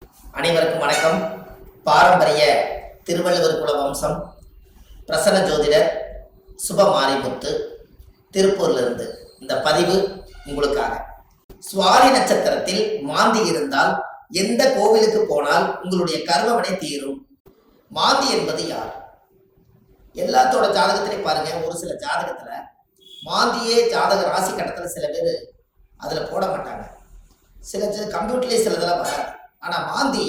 அனைவருக்கும் வணக்கம். பாரம்பரிய திருவள்ளுவர் குல வம்சம் பிரசன்ன ஜோதிடர் சுபமாரிமுத்து திருப்பூர்லிருந்து இந்த பதிவு உங்களுக்காக. சுவாதி நட்சத்திரத்தில் மாந்தி இருந்தால் எந்த கோவிலுக்கு போனால் உங்களுடைய கர்மவினை தீரும். மாந்தி என்பது யார்? எல்லாத்தோட ஜாதகத்திலையும் பாருங்க, ஒரு சில ஜாதகத்துல மாந்தியே ஜாதக ராசி கட்டத்துல சில பேர் அதுல போட மாட்டாங்க. சில கம்ப்யூட்டர்லேயே சிலதெல்லாம் வராது. ஆனா மாந்தி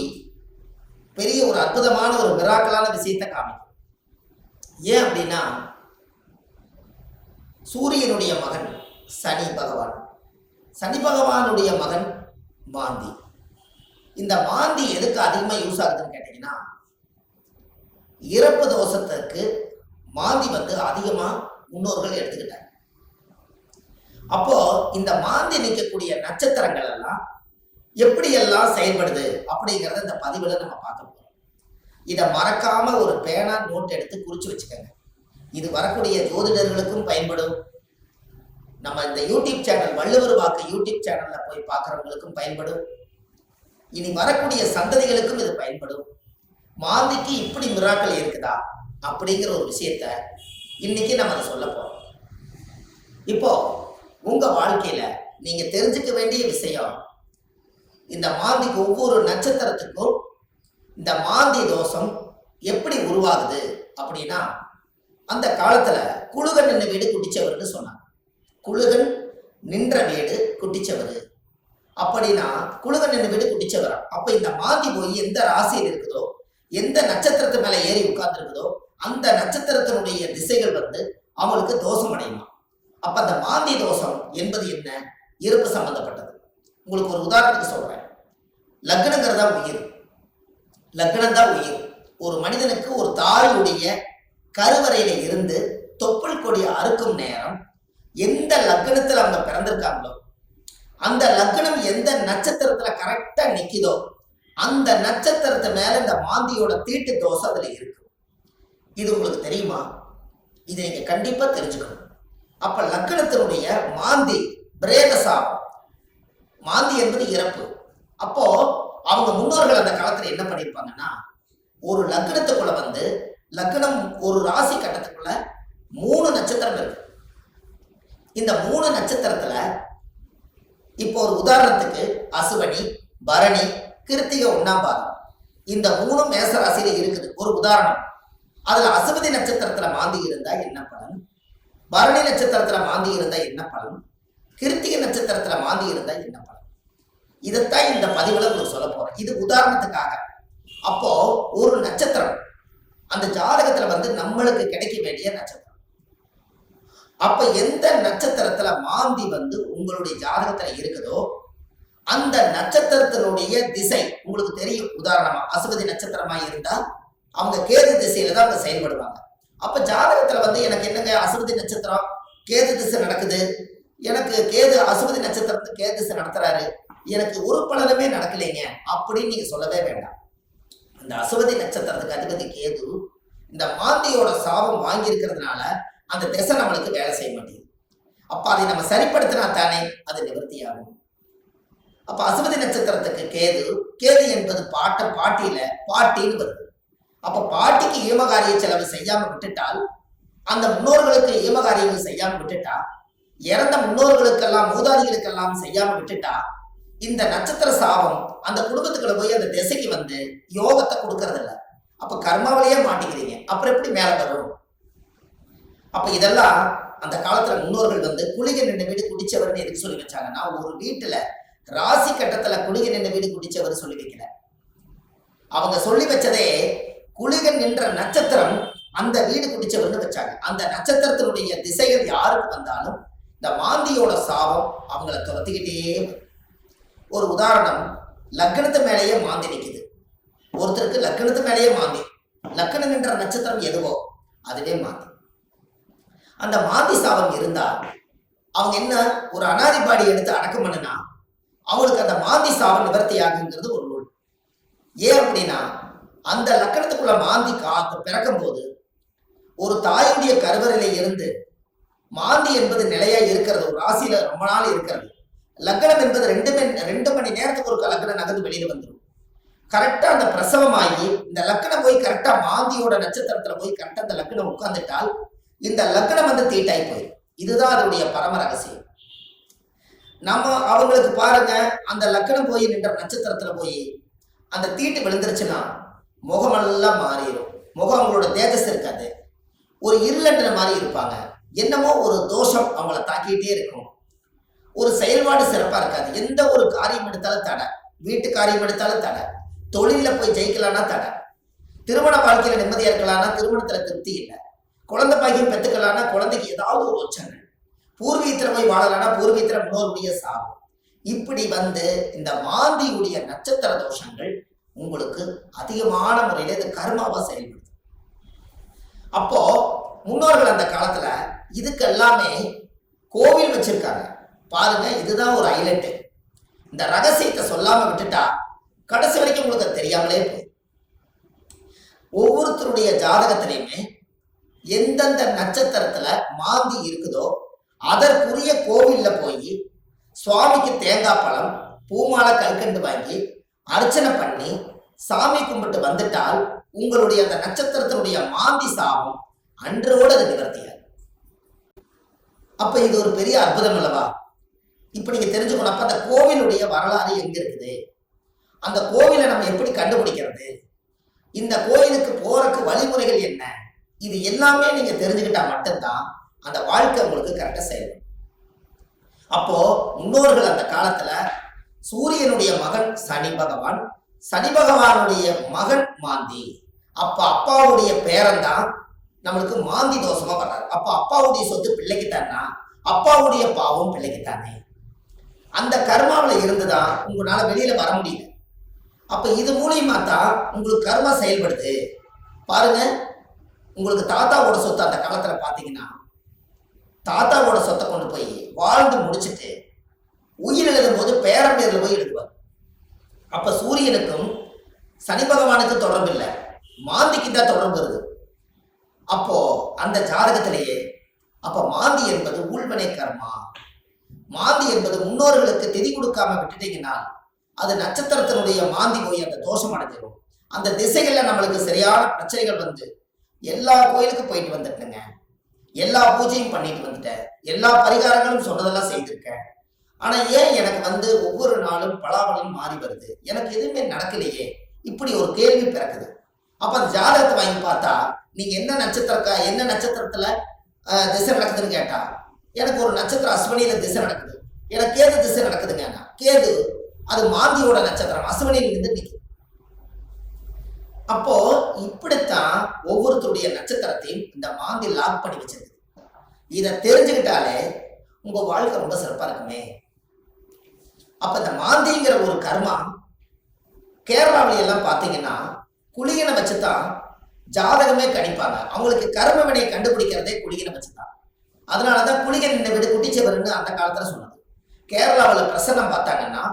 பெரிய ஒரு அற்புதமான ஒரு மிராக்கலான விஷயத்தை காமிக்கும். ஏன் அப்படின்னா, சூரியனுடைய மகன் சனி பகவான், சனி பகவானுடைய மகன் மாந்தி. இந்த மாந்தி எதுக்கு அதிகமா யூஸ் ஆகுதுன்னு கேட்டீங்கன்னா, இறப்பு தோஷத்துக்கு மாந்தி அதிகமா முன்னோர்கள் எடுத்துக்கிட்டாங்க. அப்போ இந்த மாந்தி நிற்கக்கூடிய நட்சத்திரங்கள் எல்லாம் எப்படி எல்லாம் செயல்படுது அப்படிங்கிறத இந்த பதிவுல நம்ம பார்க்க போறோம். இதை மறக்காம ஒரு பேனா நோட் எடுத்து குறிச்சு வச்சுக்கோங்க. இது வரக்கூடிய ஜோதிடர்களுக்கும் பயன்படும். நம்ம இந்த யூடியூப் சேனல் வள்ளுவர் வாக்கு யூடியூப் சேனல்ல போய் பார்க்கறவங்களுக்கும் பயன்படும். இனி வரக்கூடிய சந்ததிகளுக்கும் இது பயன்படும். மாந்திக்கு இப்படி மிராக்கள் இருக்குதா அப்படிங்கிற ஒரு விஷயத்த இன்னைக்கு நம்ம அதை சொல்ல போறோம். இப்போ உங்க வாழ்க்கையில நீங்க தெரிஞ்சுக்க வேண்டிய விஷயம், இந்த மாந்திக்கு ஒவ்வொரு நட்சத்திரத்துக்கும் இந்த மாந்தி தோஷம் எப்படி உருவாகுது அப்படின்னா, அந்த காலத்துல குழுகன் நின்ற வீடு குட்டிச்சவர்னு சொன்னாங்க. குழுகன் நின்ற வீடு குட்டிச்சவர் அப்படின்னா குழுகன் நின்ற வீடு குட்டிச்சவரா. அப்ப இந்த மாந்தி போய் எந்த ராசியில் இருக்குதோ, எந்த நட்சத்திரத்து மேல ஏறி உட்கார்ந்து இருக்குதோ, அந்த நட்சத்திரத்தினுடைய திசைகள் அவங்களுக்கு தோஷம் அடையுமா. அப்ப அந்த மாந்தி தோஷம் என்பது என்ன? இருப்பு சம்பந்தப்பட்டது. உங்களுக்கு ஒரு உதாரணத்துக்கு சொல்றேன். லக்னங்கிறதா உயிர், லக்னம் தான் உயிர். ஒரு மனிதனுக்கு ஒரு தாயுடைய கருவறையில இருந்து தொப்புள் கொடி அறுக்கும் நேரம் எந்த லக்னத்துல அவங்க பிறந்திருக்காங்களோ, அந்த லக்னம் எந்த நட்சத்திரத்துல கரெக்டா நிக்குதோ, அந்த நட்சத்திரத்து மேல இந்த மாந்தியோட தீட்டு தோஷம் அதுல இருக்கு. இது உங்களுக்கு தெரியுமா? இதை நீங்க கண்டிப்பா தெரிஞ்சுக்கணும். அப்ப லக்னத்தினுடைய மாந்தி பிரேத சாபம். மாந்தி என்பது இறப்பு. அப்போ அவங்க முன்னோர்கள் அந்த காலத்துல என்ன பண்ணிருப்பாங்கன்னா, ஒரு லக்னத்துக்குள்ள லக்னம் ஒரு ராசி கட்டத்துக்குள்ள 3 நட்சத்திரம் இருக்கு. இந்த 3 நட்சத்திரத்துல இப்போ ஒரு உதாரணத்துக்கு அசுவனி, பரணி, கிருத்திகை 1ஆம் பாதம், இந்த 3 மேச ராசியில இருக்குது. ஒரு உதாரணம். அதுல அசுவதி நட்சத்திரத்துல மாந்தி இருந்தா என்ன பலன், பரணி நட்சத்திரத்துல மாந்தி இருந்தா என்ன பலன், கிருத்திகை நட்சத்திரத்துல மாந்தி இருந்தா என்ன பலன், இதைத்தான் இந்த பதிவுல உங்களுக்கு சொல்ல போறேன். இது உதாரணத்துக்காக. அப்போ ஒரு நட்சத்திரம் அந்த ஜாதகத்துல நம்மளுக்கு கிடைக்க வேண்டிய நட்சத்திரம். அப்ப எந்த நட்சத்திரத்துல மாந்தி உங்களுடைய ஜாதகத்துல இருக்குதோ, அந்த நட்சத்திரத்தினுடைய திசை உங்களுக்கு தெரியும். உதாரணமா அசுவதி நட்சத்திரமா இருந்தா அவங்க கேது திசையில தான் அவங்க செயல்படுவாங்க. அப்ப ஜாதகத்துல எனக்கு என்னங்க அசுவதி நட்சத்திரம் கேது திசை நடக்குது, எனக்கு கேது அசுவதி நட்சத்திரத்துக்கு கேது திசை நடத்துறாரு, எனக்கு ஒரு பலனுமே நடக்கலைங்க அப்படின்னு நீங்க சொல்லவே வேண்டாம். அந்த அசுவதி நட்சத்திரத்துக்கு அதிபதி கேது இந்த மாந்தியோட சாபம் வாங்கி இருக்கிறதுனால அந்த திசை நம்மளுக்கு வேலை செய்ய மாட்டேங்குது. அப்ப அதை நம்ம சரிப்படுத்தினா தானே அது நிவர்த்தியாகும். அப்ப அசுவதி நட்சத்திரத்துக்கு கேது, கேது என்பது பாட்டியில பாட்டின்னு வருது. அப்ப பாட்டிக்கு ஈமகாரிய செலவு செய்யாம விட்டுட்டால், அந்த முன்னோர்களுக்கு ஈமகாரியங்கள் செய்யாம விட்டுட்டா, இறந்த முன்னோர்களுக்கெல்லாம் மூதாதிகளுக்கெல்லாம் செய்யாம விட்டுட்டா, இந்த நட்சத்திர சாபம் அந்த குடும்பத்துக்குள்ள போய் அந்த திசைக்கு யோகத்தை கொடுக்கறது இல்லை. அப்ப கர்மாவிலேயே மாட்டிக்கிறீங்க. அப்புறம் எப்படி மேல வரும்? அப்ப இதெல்லாம் அந்த காலத்துல முன்னோர்கள் குளிகை நின்ற வீடு குடிச்சவர்னு எதுக்கு சொல்லி வச்சாங்கன்னா, ஒரு வீட்டுல ராசி கட்டத்துல குளிகை நின்ற வீடு குடிச்சவர் சொல்லி வைக்கல. அவங்க சொல்லி வச்சதே குளிகன் நின்ற நட்சத்திரம் அந்த வீடு குடிச்சவர்னு வச்சாங்க. அந்த நட்சத்திரத்தினுடைய திசைகள் யாருக்கு வந்தாலும் இந்த மாந்தியோட சாபம் அவங்கள துரத்திக்கிட்டே. ஒரு உதாரணம், லக்னத்து மேலேயே மாந்தி நிற்குது. ஒருத்தருக்கு லக்னத்து மேலேயே மாந்தி, லக்னம் நின்ற நட்சத்திரம் எதுவோ அதுவே மாந்தி. அந்த மாந்தி சாபம் இருந்தா அவங்க என்ன ஒரு அனாதிபாடி எடுத்து அடக்கம் பண்ணுனா அவங்களுக்கு அந்த மாந்தி சாபம் நிவர்த்தி ஆகுங்கிறது ஒரு நூல். ஏன் அப்படின்னா, அந்த லக்கணத்துக்குள்ள மாந்தி பிறக்கும் போது ஒரு தாயுடைய கருவறையில இருந்து மாந்தி என்பது நிலையா இருக்கிறது, ஒரு ராசியில ரொம்ப நாள் இருக்கிறது. லக்னம் என்பது 2 மணி நேரத்துக்கு ஒரு லக்னம் நகர்ந்து வெளியில வந்துடும். கரெக்டா அந்த பிரசவமாகி இந்த லக்னம் போய் கரெக்டா மாந்தியோட நட்சத்திரத்துல போய் கரெக்டா அந்த லக்னம் உட்கார்ந்துட்டால் இந்த லக்னம் வந்து தீட்டாய் போயிடும். இதுதான் அதனுடைய பரம ரகசியம். நம்ம அவங்களுக்கு பாருங்க, அந்த லக்னம் போய் நின்ற நட்சத்திரத்துல போய் அந்த தீட்டு விழுந்துருச்சுன்னா முகமெல்லாம் மாறிடும். முகம் அவங்களோட தேஜஸ் இருக்காது, ஒரு இருளன்ற மாதிரி இருப்பாங்க. என்னமோ ஒரு தோஷம் அவங்கள தாக்கிட்டே இருக்கும். ஒரு செயல்பாடு சிறப்பா இருக்காது. எந்த ஒரு காரியம் எடுத்தாலும் தடை, வீட்டு காரியம் எடுத்தாலும் தடை, தொழில போய் ஜெயிக்கலாம்னா தடை, திருமண வாழ்க்கையில நிம்மதியா இருக்கலாம்னா திருமணத்துல திருப்தி இல்லை, குழந்தை பாக்கியம் பெற்றுக்கலாம்னா குழந்தைக்கு ஏதாவது ஒரு உச்சங்கள், பூர்வீகத்துல போய் வாழலாம்னா பூர்வீகத்துல முன்னோருடைய சாபம். இப்படி வந்து இந்த மாந்தியுடைய நட்சத்திர தோஷங்கள் உங்களுக்கு அதிகமான முறையில இது கர்மாவா செயல்படுது. அப்போ முன்னோர்கள் அந்த காலத்துல இதுக்கு எல்லாமே கோவில் வச்சிருக்காங்க பாருங்க. இதுதான் ஒரு ஹைலைட். இந்த ரகசியத்தை சொல்லாம விட்டுட்டா கடைசி வரைக்கும் உங்களுக்கு தெரியாமலே போய் ஒவ்வொருத்தருடைய ஜாதகத்திலையுமே எந்தெந்த நட்சத்திரத்துல மாந்தி இருக்குதோ அதற்குரிய கோவில்ல போய் சுவாமிக்கு தேங்காய் பழம் பூமாலை கல்கண்டு வாங்கி அர்ச்சனை பண்ணி சாமி கும்பிட்டு வந்துட்டால் உங்களுடைய அந்த நட்சத்திரத்தினுடைய மாந்தி சாபம் அன்றோடு அது நிவர்த்தியாது. அப்ப இது ஒரு பெரிய அற்புதம் அல்லவா? இப்ப நீங்க தெரிஞ்சுக்கணும். அப்ப அந்த கோவிலுடைய வரலாறு எங்க இருக்குது, அந்த கோவிலை நம்ம எப்படி கண்டுபிடிக்கிறது, இந்த கோயிலுக்கு போறதுக்கு வழிமுறைகள் என்ன, இது எல்லாமே நீங்க தெரிஞ்சுக்கிட்டா மட்டும்தான் அந்த வாழ்க்கை உங்களுக்கு கரெக்டா செயல்படும். அப்போ முன்னோர்கள் அந்த காலத்துல சூரியனுடைய மகன் சனி பகவான், சனி பகவானுடைய மகன் மாந்தி. அப்ப அப்பாவுடைய பேரன் தான் நம்மளுக்கு மாந்தி தோஷமா வர்றாரு. அப்ப அப்பாவுடைய சொத்து பிள்ளைக்குத்தானா, அப்பாவுடைய பாவம் பிள்ளைக்குத்தானே. அந்த கர்மாவில் இருந்துதான் உங்களால வெளியில வர முடியல. அப்ப இது மூலியமா தான் உங்களுக்கு கர்மா செயல்படுது. பாருங்க, உங்களுக்கு தாத்தாவோட சொத்து அந்த காலத்துல பாத்தீங்கன்னா தாத்தாவோட சொத்தை கொண்டு போய் வாழ்ந்து முடிச்சுட்டு உயிர் எழுதும் போது பேரன் பேர்ல போய் எழுதுவார். அப்ப சூரியனுக்கும் சனி பகவானுக்கு தொடர்பு இல்லை, மாந்திக்கு தான் தொடர்பு வருது. அப்போ அந்த ஜாதகத்திலேயே அப்ப மாந்தி என்பது உள்வனை கர்மா. மாந்தி என்பது முன்னோர்களுக்கு திதி கொடுக்காம விட்டுட்டீங்கன்னா அது நட்சத்திரத்தினுடைய மாந்தி போய் அந்த தோஷம் அடைஞ்சிடும். அந்த திசைகள்ல நம்மளுக்கு சரியான பிரச்சனைகள் வந்து எல்லா கோயிலுக்கு போயிட்டு வந்துட்டேங்க, எல்லா பூஜையும் பண்ணிட்டு வந்துட்டேன், எல்லா பரிகாரங்களும் சொன்னதெல்லாம் செய்திருக்கேன். ஆனா ஏன் எனக்கு வந்து ஒவ்வொரு நாளும் பலாபலம் மாறி வருது, எனக்கு எதுவுமே நடக்கலையே, இப்படி ஒரு கேள்வி பிறக்குது. அப்ப அந்த ஜாதகத்தை வாங்கி பார்த்தா நீங்க என்ன நட்சத்திரத்துல திசை நடக்குதுன்னு கேட்டா எனக்கு ஒரு நட்சத்திரம் அஸ்வினியில திசை நடக்குது, எனக்கு கேது திசை நடக்குதுங்க. கேது அது மாந்தியோட நட்சத்திரம், அஸ்வினியில இருந்து நிற்கும். அப்போ இப்படித்தான் ஒவ்வொருத்தருடைய நட்சத்திரத்தையும் இந்த மாந்தி லாக் பண்ணி வச்சிருக்கு. இதை தெரிஞ்சுக்கிட்டாலே உங்க வாழ்க்கை ரொம்ப சிறப்பா இருக்குமே. அப்ப இந்த மாந்திங்கிற ஒரு கர்மா கேரளாவில எல்லாம் பாத்தீங்கன்னா குளிகனை வச்சுதான் ஜாதகமே கணிப்பாங்க. அவங்களுக்கு கர்ம வினையை கண்டுபிடிக்கிறதே குளிகனை வச்சுதான். அதனாலதான் குளிகன் இந்த வீடு குட்டிச்சவர்னு அந்த காலத்துல சொன்னது. கேரளாவில் பிரசன்னம் பார்த்தாங்கன்னா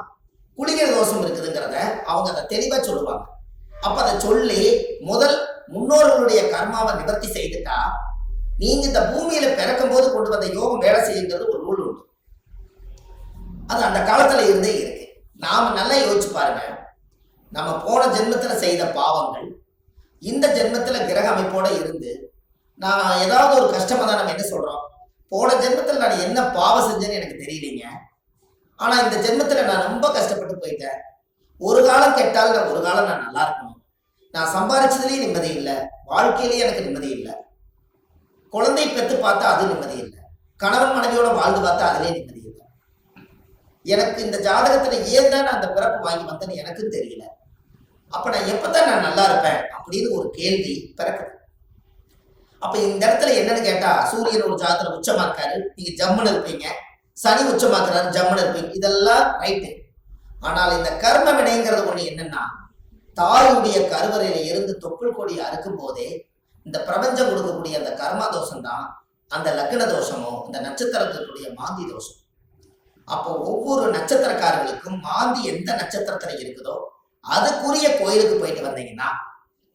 குளிகை தோஷம் இருக்குதுங்கிறத அவங்க அதை தெளிவா சொல்லுவாங்க. அப்ப அதை சொல்லி முதல் முன்னோர்களுடைய கர்மாவை நிவர்த்தி செய்துட்டா நீங்க இந்த பூமியில பிறக்கும் போது கொண்டு வந்த யோகம் வேலை செய்யுங்கிறது ஒரு நூல் உண்டு. அது அந்த காலத்துல இருந்தே இருக்கு. நாம நல்லா யோசிச்சு பாருங்க, நம்ம போன ஜென்மத்துல செய்த பாவங்கள் இந்த ஜென்மத்துல கிரக அமைப்போட இருந்து நான் ஏதாவது ஒரு கஷ்டமா தான் நம்ம என்ன சொல்றோம், போன ஜென்மத்துல நான் என்ன பாவம் செஞ்சேன்னு எனக்கு தெரியலீங்க, ஆனா இந்த ஜென்மத்துல நான் ரொம்ப கஷ்டப்பட்டு போயிட்டேன், ஒரு காலம் கெட்டால் நான் ஒரு காலம் நான் நல்லா இருக்கணும், நான் சம்பாதிச்சதுலயும் நிம்மதி இல்லை, வாழ்க்கையிலேயே எனக்கு நிம்மதி இல்லை, குழந்தை பெற்று பார்த்தா அது நிம்மதி இல்லை, கணவன் மனைவியோட வாழ்ந்து பார்த்தா அதுலேயே நிம்மதி இல்லை, எனக்கு இந்த ஜாதகத்துல ஏன் தான் நான் அந்த பிறப்பு வாங்கி வந்தேன்னு எனக்கும் தெரியல, அப்ப நான் எப்பதான் நான் நல்லா இருப்பேன் அப்படின்னு ஒரு கேள்வி பிறக்குது. அப்ப இந்த இடத்துல என்னன்னு கேட்டா சூரியன் ஒரு ஜாதகத்துல உச்சமா இருக்காரு, நீங்க ஜம்முன்னு இருப்பீங்க, சனி உச்சமாக்குறாரு ஜம்முன்னு இருப்பீங்க, இதெல்லாம் ரைட்டு. ஆனால் இந்த கர்ம வினைங்கிறது ஒண்ணு என்னன்னா தாயுடைய கருவறையில இருந்து தொப்புள் கொடி அறுக்கும் போதே இந்த பிரபஞ்சம் கொடுக்கக்கூடிய அந்த கர்மா தோஷம் தான் அந்த லக்ன தோஷமோ இந்த நட்சத்திரத்தினுடைய மாந்தி தோஷம். அப்போ ஒவ்வொரு நட்சத்திரக்காரர்களுக்கும் மாந்தி எந்த நட்சத்திரத்துல இருக்குதோ அதுக்குரிய கோயிலுக்கு போயிட்டு வந்தீங்கன்னா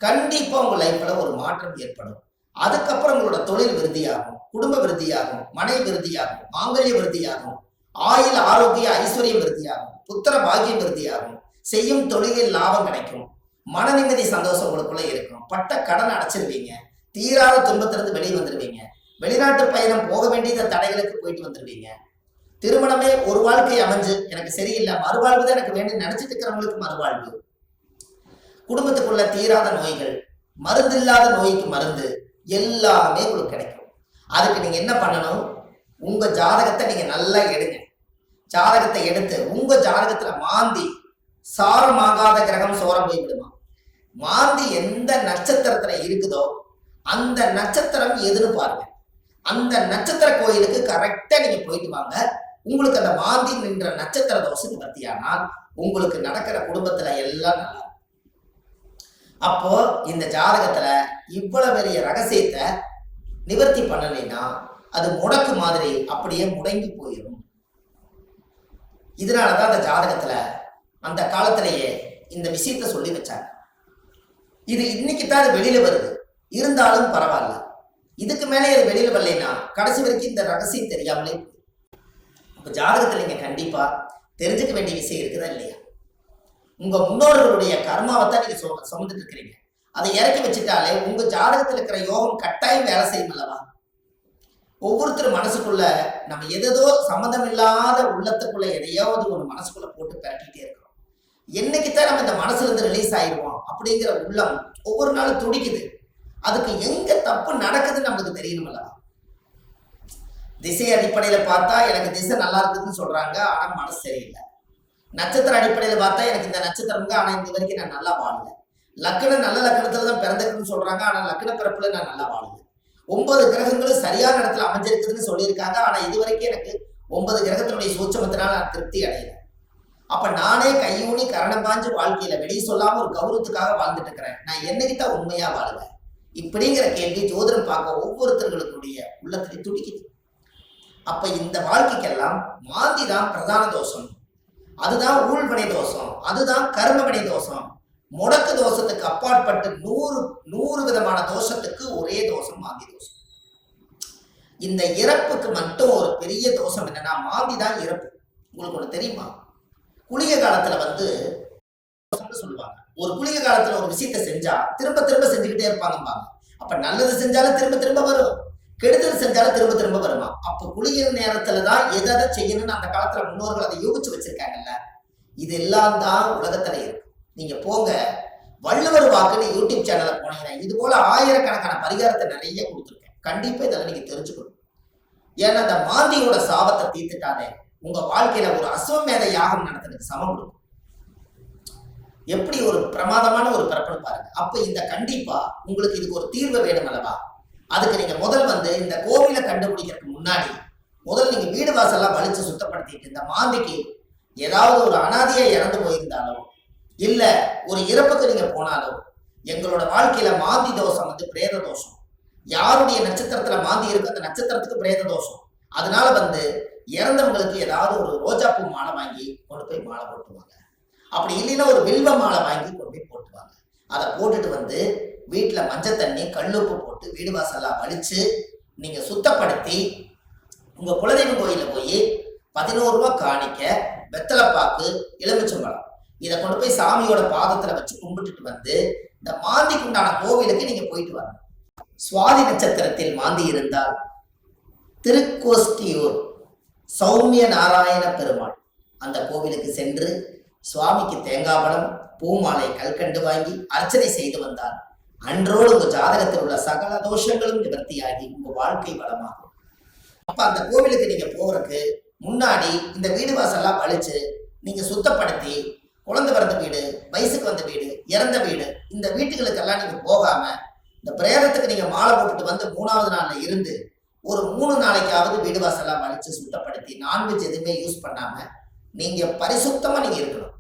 கண்டிப்பா உங்க லைஃப்ல ஒரு மாற்றம் ஏற்படும். அதுக்கப்புறம் உங்களோட தொழில் விருத்தியாகும், குடும்ப விருத்தியாகும், மனை விருத்தியாகும், மாங்கல்ய விருத்தியாகும், ஆயுள் ஆரோக்கிய ஐஸ்வர்யம் விருத்தியாகும், புத்திர பாக்கியம் விருத்தியாகும், செய்யும் தொழிலில் லாபம் கிடைக்கும், மன நிம்மதி சந்தோஷம் உங்களுக்குள்ள இருக்கும். பட்ட கடன் அடைச்சிருவீங்க. தீராத துன்பத்திலிருந்து வெளியே வந்துடுவீங்க. வெளிநாட்டு பயணம் போக வேண்டிய தடைகளுக்கு போயிட்டு வந்துடுவீங்க. திருமணமே ஒரு வாழ்க்கை அமைஞ்சு எனக்கு சரியில்லை, மறுவாழ்வு தான் எனக்கு வேண்டி நினைச்சிட்டு இருக்கிறவங்களுக்கு மறுவாழ்வு. குடும்பத்துக்குள்ள தீராத நோய்கள், மருந்து இல்லாத நோய்க்கு மருந்து, எல்லாமே உங்களுக்கு கிடைக்கும். அதுக்கு நீங்க என்ன பண்ணணும்? உங்க ஜாதகத்தை நீங்க நல்லா எடுங்க. ஜாதகத்தை எடுத்து உங்க ஜாதகத்துல மாந்தி, சாரமாகாத கிரகம் சோரம் போய் விடுமா. மாந்தி எந்த நட்சத்திரத்துல இருக்குதோ அந்த நட்சத்திரம் எதுன்னு பாருங்க. அந்த நட்சத்திர கோயிலுக்கு கரெக்டா நீங்க போயிட்டு வாங்க. உங்களுக்கு அந்த மாந்தி நின்ற நட்சத்திர தோஷம் நிவர்த்தியானால் உங்களுக்கு நடக்கிற குடும்பத்துல எல்லாம் நல்லா. அப்போ இந்த ஜாதகத்துல இவ்வளவு பெரிய ரகசியத்தை நிவர்த்தி பண்ணலைன்னா அது முடக்கு மாதிரி அப்படியே முடங்கி போயிடும். இதனாலதான் அந்த ஜாதகத்துல அந்த காலத்திலேயே இந்த விஷயத்த சொல்லி வச்சாங்க. இது இன்னைக்கு தான் அது வெளியில வருது, இருந்தாலும் பரவாயில்ல. இதுக்கு மேலே அது வெளியில வரலைன்னா கடைசி வரைக்கும் இந்த ரகசியம் தெரியாமலே. இப்ப ஜாதகத்துல நீங்க கண்டிப்பா தெரிஞ்சுக்க வேண்டிய விஷயம் இருக்குதா இல்லையா? உங்க முன்னோர்களுடைய கர்மாவை தான் நீங்க சுமந்துட்டு இருக்கிறீங்க. அதை இறக்கி வச்சுட்டாலே உங்க ஜாதகத்துல இருக்கிற யோகம் கட்டாயம் வேலை செய்யும் அல்லவா? ஒவ்வொருத்தரும் மனசுக்குள்ள நம்ம எதோ சம்மந்தம் இல்லாத உள்ளத்துக்குள்ள எதையாவது ஒரு மனசுக்குள்ள போட்டு பரட்டிட்டே இருக்கிறோம். என்னைக்குத்தான் நம்ம இந்த மனசுல இருந்து ரிலீஸ் ஆயிடுவோம் அப்படிங்கிற உள்ளம் ஒவ்வொரு நாளும் துடிக்குது. அதுக்கு எங்க தப்பு நடக்குதுன்னு நமக்கு தெரியணும் அல்லவா? திசை அடிப்படையில பார்த்தா எனக்கு திசை நல்லா இருக்குதுன்னு சொல்றாங்க, ஆனா மனசு சரியில்லை. நட்சத்திர அடிப்படையில பார்த்தா எனக்கு இந்த நட்சத்திரங்க, ஆனா இந்த வரைக்கும் நான் நல்லா வாழல. லக்னம் நல்ல லக்னத்துல தான் பிறந்திருக்குன்னு சொல்றாங்க, ஆனா லக்ன பிறப்புல நான் நல்லா வாழல. 9 கிரகங்களும் சரியான இடத்துல அமைஞ்சிருக்குதுன்னு சொல்லியிருக்காங்க, ஆனா இது வரைக்கும் எனக்கு 9 கிரகத்தினுடைய சூட்சமத்தினால நான் திருப்தி அடையல. அப்ப நானே கையூனி கரணம் பாஞ்சு வாழ்க்கையில வெளியே சொல்லாம ஒரு கௌரவத்துக்காக வாழ்ந்துட்டு இருக்கிறேன். நான் என்னைக்குத்தான் உண்மையா வாழுவேன்? இப்படிங்கிற கேள்வி ஜோதிடம் பார்க்க ஒவ்வொருத்தர்களுடைய உள்ளத்திலே துடிக்குது. அப்ப இந்த வாழ்க்கைக்கெல்லாம் மாந்தி தான் பிரதான தோஷம், அதுதான் ஊழ்வினை தோஷம், அதுதான் கர்மவினை தோஷம். முடக்கு தோஷத்துக்கு அப்பாற்பட்டு 100 விதமான தோஷத்துக்கு ஒரே தோஷம் மாந்தி தோஷம். இந்த இறப்புக்கு மட்டும் ஒரு பெரிய தோஷம் என்னன்னா மாந்தி தான் இறப்பு. உங்களுக்கு ஒண்ணு தெரியுமா? குளிகை காலத்துல சொல்லுவாங்க, ஒரு குளிகை காலத்துல ஒரு விஷயத்தை செஞ்சா திரும்ப திரும்ப செஞ்சுக்கிட்டே இருப்பாங்க. அப்ப நல்லது செஞ்சாலும் திரும்ப திரும்ப வரும், கெடுதல் செஞ்சாலும் திரும்ப திரும்ப வருமா. அப்ப குளிகை நேரத்துலதான் எதை செய்யணும்னு அந்த காலத்துல முன்னோர்கள் அதை யோசிச்சு வச்சிருக்காங்கல்ல. இது எல்லாம் தான் உலகத்துல இருக்கு. நீங்க போங்க, வள்ளுவர் வாக்குன்னு யூடியூப் சேனல்ல போனீங்கன்னா இது போல ஆயிரக்கணக்கான பரிகாரத்தை நிறைய கொடுத்துருக்கேன். கண்டிப்பா இதெல்லாம் நீங்க தெரிஞ்சுக்கணும். ஏன்னா அந்த மாந்தியோட சாபத்தை தீர்த்துட்டாலே உங்க வாழ்க்கையில ஒரு அஸ்வமேத யாகம் நடத்துறதுக்கு சமம் கொடுக்கும். எப்படி ஒரு பிரமாதமான ஒரு பிறப்புன்னு பாருங்க. அப்ப இந்த கண்டிப்பா உங்களுக்கு இதுக்கு ஒரு தீர்வு வேணும் அல்லவா? அதுக்கு நீங்க முதல் இந்த கோவிலை கண்டுபிடிக்கிறதுக்கு முன்னாடி முதல் நீங்க வீடு வாசல்லாம் வலிச்சு சுத்தப்படுத்திட்டு, இந்த மாந்திக்கு ஏதாவது ஒரு அனாதையா இறந்து போயிருந்தாலும் இல்ல ஒரு இறப்புக்கு நீங்க போனாலும், எங்களோட வாழ்க்கையில மாந்தி தோஷம் பிரேத தோஷம். யாருடைய நட்சத்திரத்துல மாந்தி இருக்கு அந்த நட்சத்திரத்துக்கு பிரேத தோஷம். அதனால இறந்தவங்களுக்கு ஏதாவது ஒரு ரோஜாப்பூ மாலை வாங்கி கொண்டு போய் மாலை போட்டுவாங்க. அப்படி இல்லைன்னா ஒரு வில்வ மாலை வாங்கி கொண்டு போய் போட்டுவாங்க. அதை போட்டுட்டு வீட்டுல மஞ்சள் தண்ணி கல்லுப்பு போட்டு வீடு வாசல்லாம் வலிச்சு நீங்க சுத்தப்படுத்தி உங்க குலதெய்வ கோயில போய் 11 ரூபாய் காணிக்க, வெத்தலைப்பாக்கு, எலுமிச்சம்பழம் இதை கொண்டு போய் சாமியோட பாதத்துல வச்சு கும்பிட்டுட்டு இந்த மாந்திக்கு உண்டான கோவிலுக்கு நீங்க போயிட்டு வரணும். சுவாதி நட்சத்திரத்தில் மாந்தி இருந்தால் திருக்கோஷ்டியூர் சௌமிய நாராயண பெருமாள் அந்த கோவிலுக்கு சென்று சுவாமிக்கு தேங்காய் பழம், பூமாலை, கல்கண்டு வாங்கி அர்ச்சனை செய்து வந்தால் அன்றோடு உங்க ஜாதகத்தில் உள்ள சகல தோஷங்களும் நிவர்த்தியாகி உங்க வாழ்க்கை வளமாகும். அப்ப அந்த கோவிலுக்கு நீங்க போறதுக்கு முன்னாடி இந்த வீடு வாசல்லாம் வலிச்சு நீங்க சுத்தப்படுத்தி, குழந்தை பிறந்த வீடு, வயசுக்கு வந்த வீடு, இறந்த வீடு, இந்த வீட்டுகளுக்கெல்லாம் நீங்க போகாம இந்த பிரேதத்துக்கு நீங்க மாலை போட்டுட்டு 3வது நாள்ல இருந்து ஒரு 3 நாளைக்காவது வீடு வாசல்லாம் வலிச்சு சுத்தப்படுத்தி நான்வெஜ் எதுவுமே யூஸ் பண்ணாம நீங்க பரிசுத்தமா நீங்க இருக்கணும்.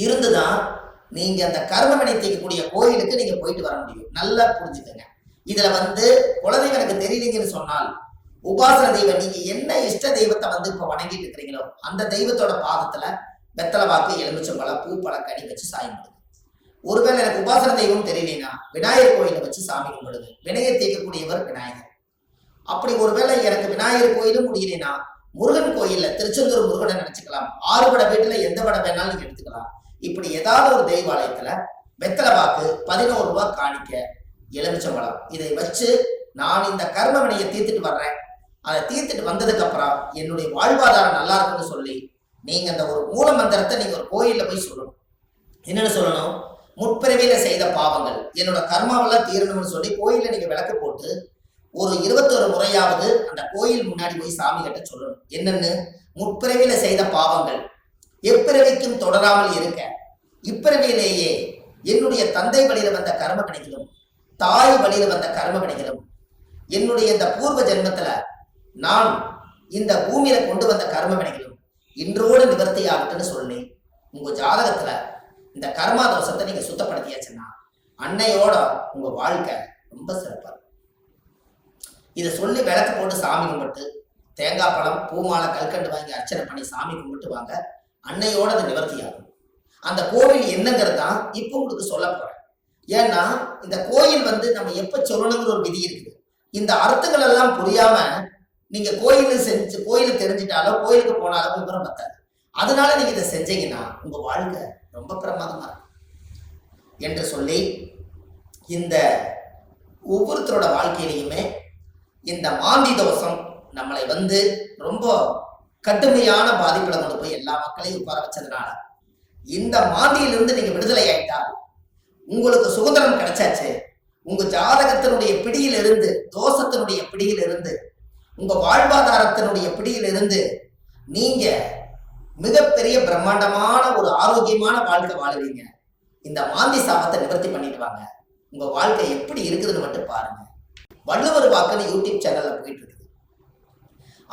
இருந்துதான் நீங்க அந்த கர்மவினை தீர்க்கக்கூடிய கோயிலுக்கு நீங்க போயிட்டு வர முடியும். நல்லா புரிஞ்சுக்கங்க. இதுல குலதெய்வம் எனக்கு தெரியலீங்கன்னு சொன்னால் உபாசன தெய்வம், நீங்க என்ன இஷ்ட தெய்வத்தை இப்ப வணங்கிட்டு இருக்கிறீங்களோ அந்த தெய்வத்தோட பாதத்துல வெத்தலை வாக்கு, எலுமிச்சம்பழம், பூ, பழம், கனி வச்சு சாமி கும்பிடுங்க. ஒருவேளை எனக்கு உபாசன தெய்வம் தெரியலனா விநாயகர் கோயிலை வச்சு சாமி கும்பிடுங்க. வினையை தீர்க்கக்கூடியவர் விநாயகர். அப்படி ஒருவேளை எனக்கு விநாயகர் கோயிலும் முடியலனா முருகன் கோயில்ல திருச்செந்தூர் முருகனை நினைச்சுக்கலாம். 6 வடை வீட்டுல எந்த வடை வேணாலும் நீங்க எடுத்துக்கலாம். இப்படி ஏதாவது ஒரு தெய்வாலயத்துல வெத்தலை பாக்கு, 11 ரூபாய் காணிக்க, எலுமிச்சம்பழம். இதை வச்சு நான் இந்த கர்ம வினையை தீர்த்துட்டு வர்றேன். அதை தீர்த்துட்டு வந்ததுக்கு அப்புறம் என்னுடைய வாழ்வாதாரம் நல்லா இருக்குன்னு சொல்லி நீங்க அந்த ஒரு மூல மந்திரத்தை நீங்க ஒரு கோயில்ல போய் சொல்லணும். என்னன்னு சொல்லணும்? முற்பிறவியில செய்த பாவங்கள் என்னோட கர்மாவெல்லாம் தீரணும்னு சொல்லி கோயில்ல நீங்க விளக்கு போட்டு ஒரு 21 முறையாவது அந்த கோயில் முன்னாடி போய் சாமி கிட்ட சொல்லணும். என்னன்னு? முற்பிறவியில செய்த பாவங்கள் எப்பிறவிக்கும் தொடராமல் இருக்க, இப்பிறவியிலேயே என்னுடைய தந்தை வழியில வந்த கர்ம வினைகளும் தாய் வழியில வந்த கர்ம வினைகளும் என்னுடைய இந்த பூர்வ ஜென்மத்துல நான் இந்த பூமியில கொண்டு வந்த கர்ம வினைகளும் இன்றோடு நிவர்த்தி ஆகட்டுன்னு சொல்லி உங்க ஜாதகத்துல இந்த கர்மா தோஷத்தை நீங்க சுத்தப்படுத்தியாச்சுன்னா அன்னையோட உங்க வாழ்க்கை ரொம்ப சிறப்பா இருக்கும். இதை சொல்லி விளக்கு போட்டு சாமி கும்பிட்டு தேங்காய் பழம், பூமாலை, கல்கண்டு வாங்கி அர்ச்சனை பண்ணி சாமி கும்பிட்டு வாங்க. அன்னையோட அது நிவர்த்தி ஆகும். அந்த கோவில் என்னங்கிறது தான் இப்போ உங்களுக்கு சொல்ல போறேன். ஏன்னா இந்த கோயில் நம்ம எப்ப சொல்லணுங்கிற ஒரு விதி இருக்குது. இந்த அர்த்தங்கள் எல்லாம் புரியாம நீங்க கோயிலுக்கு தெரிஞ்சிட்டாலோ கோயிலுக்கு போனாலோ விவரம் பத்தாது. அதனால நீங்க இதை செஞ்சீங்கன்னா உங்க வாழ்க்கை ரொம்ப பிரமாதமா இருக்கும் என்று சொல்லி இந்த ஒவ்வொருத்தரோட வாழ்க்கையிலையுமே இந்த மாந்தி தோஷம் நம்மளை ரொம்ப கடுமையான பாதிப்புல கொண்டு போய் எல்லா மக்களையும் உட்கார வச்சதுனால இந்த மாந்தியிலிருந்து நீங்க விடுதலை ஆயிட்டால் உங்களுக்கு சுதந்திரம் கிடைச்சாச்சு. உங்க ஜாதகத்தினுடைய பிடியிலிருந்து, தோஷத்தினுடைய பிடியிலிருந்து, உங்க வாழ்வாதாரத்தினுடைய பிடியிலிருந்து நீங்க மிகப்பெரிய பிரம்மாண்டமான ஒரு ஆரோக்கியமான வாழ்க்கை வாழுவீங்க. இந்த மாந்தி சாபத்தை நிவர்த்தி பண்ணிட்டு வாங்க. உங்க வாழ்க்கை எப்படி இருக்குதுன்னு மட்டும் பாருங்க. வள்ளுவர் வாக்குன்னு யூடியூப் சேனல்ல போயிட்டு இருக்குது.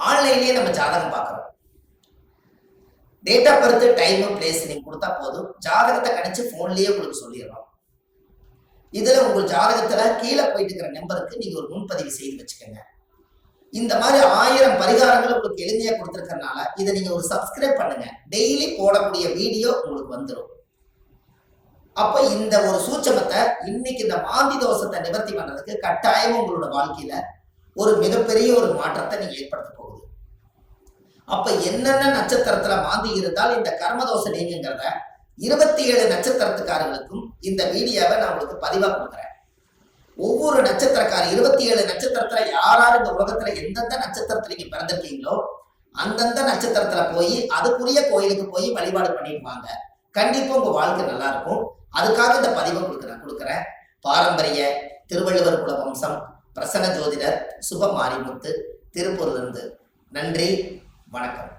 ஆன்லைன்லயே நம்ம ஜாதகம் பார்க்கறோம். Date of birth, time, place நீங்க கொடுத்தா போதும். ஜாதகத்தை கணிச்சு போன்லயே உங்களுக்கு சொல்லிடுறோம். இதுல உங்க ஜாதகத்துல கீழே போயிட்டு இருக்கிற நம்பருக்கு நீங்க ஒரு முன்பதிவு செய்து வச்சுக்கோங்க. இந்த மாதிரி 1000 பரிகாரங்கள் உங்களுக்கு எளிமையா கொடுத்துருக்கறனால இதை நீங்க ஒரு சப்ஸ்கிரைப் பண்ணுங்க. டெய்லி போடக்கூடிய வீடியோ உங்களுக்கு வந்துடும். அப்ப இந்த ஒரு சூட்சமத்தை இன்னைக்கு இந்த மாந்தி தோஷத்தை நிவர்த்தி பண்றதுக்கு கட்டாயம் உங்களோட வாழ்க்கையில ஒரு மிகப்பெரிய ஒரு மாற்றத்தை நீங்க ஏற்படுத்த போகுது. அப்ப என்னென்ன நட்சத்திரத்துல மாந்தி இருந்தால் இந்த கர்மதோஷம் நீங்கிறத 27 நட்சத்திரத்துக்காரர்களுக்கும் இந்த வீடியோவை நான் உங்களுக்கு பதிவா கொடுக்குறேன். ஒவ்வொரு நட்சத்திரக்காரர் 27 நட்சத்திரத்துல யாராரு இந்த உலகத்துல எந்தெந்த நட்சத்திரத்துல நீங்க பிறந்திருக்கீங்களோ அந்தந்த நட்சத்திரத்துல போய் அதுக்குரிய கோயிலுக்கு போய் வழிபாடு பண்ணிடுவாங்க. கண்டிப்பா உங்க வாழ்க்கை நல்லா இருக்கும். அதுக்காக இந்த பதிவை கொடுக்குறேன். பாரம்பரிய திருவள்ளுவர் குல வம்சம், பிரசன்ன ஜோதிடர் சுப மாரிமுத்து, திருப்பூர்ல இருந்து. நன்றி, வணக்கம்.